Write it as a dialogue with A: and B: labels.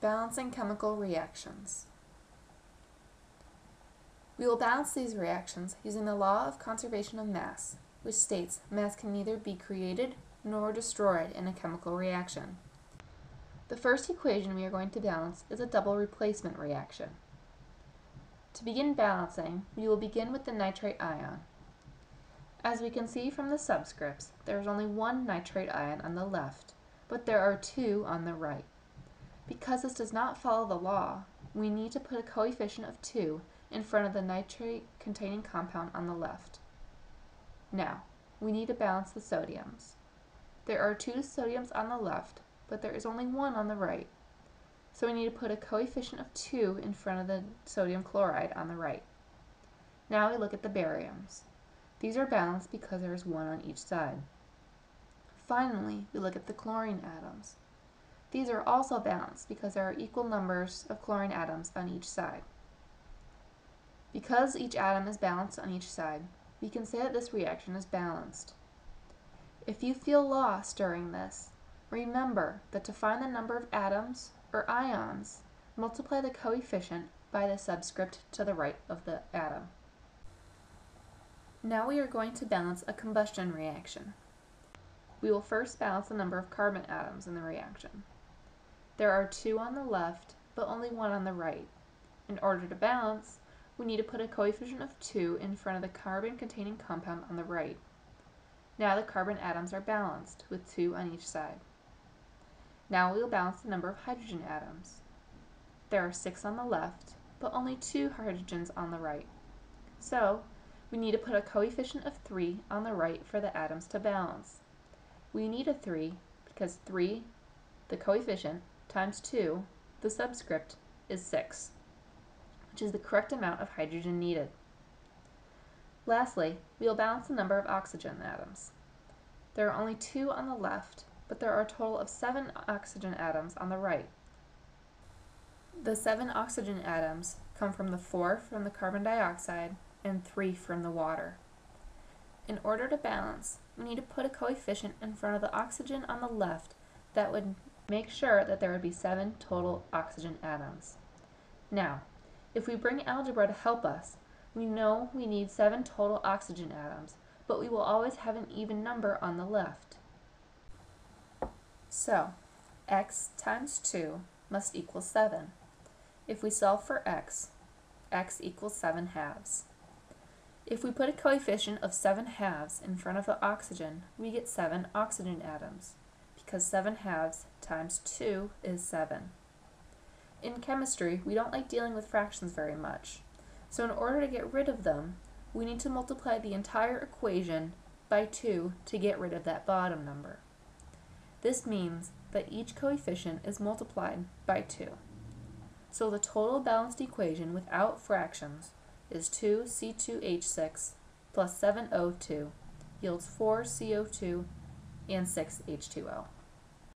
A: Balancing chemical reactions. We will balance these reactions using the law of conservation of mass, which states mass can neither be created nor destroyed in a chemical reaction. The first equation we are going to balance is a double replacement reaction. To begin balancing, we will begin with the nitrate ion. As we can see from the subscripts, there is only one nitrate ion on the left, but there are two on the right. Because this does not follow the law, we need to put a coefficient of 2 in front of the nitrate-containing compound on the left. Now, we need to balance the sodiums. There are 2 sodiums on the left, but there is only one on the right. So we need to put a coefficient of 2 in front of the sodium chloride on the right. Now we look at the bariums. These are balanced because there is one on each side. Finally, we look at the chlorine atoms. These are also balanced because there are equal numbers of chlorine atoms on each side. Because each atom is balanced on each side, we can say that this reaction is balanced. If you feel lost during this, remember that to find the number of atoms or ions, multiply the coefficient by the subscript to the right of the atom. Now we are going to balance a combustion reaction. We will first balance the number of carbon atoms in the reaction. There are 2 on the left, but only 1 on the right. In order to balance, we need to put a coefficient of 2 in front of the carbon-containing compound on the right. Now the carbon atoms are balanced, with 2 on each side. Now we will balance the number of hydrogen atoms. There are 6 on the left, but only 2 hydrogens on the right. So, we need to put a coefficient of 3 on the right for the atoms to balance. We need a 3 because 3, the coefficient, times 2, the subscript, is 6, which is the correct amount of hydrogen needed. Lastly, we will balance the number of oxygen atoms. There are only 2 on the left, but there are a total of 7 oxygen atoms on the right. The 7 oxygen atoms come from the 4 from the carbon dioxide and 3 from the water. In order to balance, we need to put a coefficient in front of the oxygen on the left that would make sure that there would be 7 total oxygen atoms. Now, if we bring algebra to help us, we know we need 7 total oxygen atoms, but we will always have an even number on the left. So, x times 2 must equal 7. If we solve for x equals 7 halves. If we put a coefficient of 7 halves in front of the oxygen, we get 7 oxygen atoms, because 7 halves times 2 is 7. In chemistry, we don't like dealing with fractions very much, so in order to get rid of them, we need to multiply the entire equation by 2 to get rid of that bottom number. This means that each coefficient is multiplied by 2. So the total balanced equation without fractions is 2C2H6 plus 7O2 yields 4CO2 and 6H2O.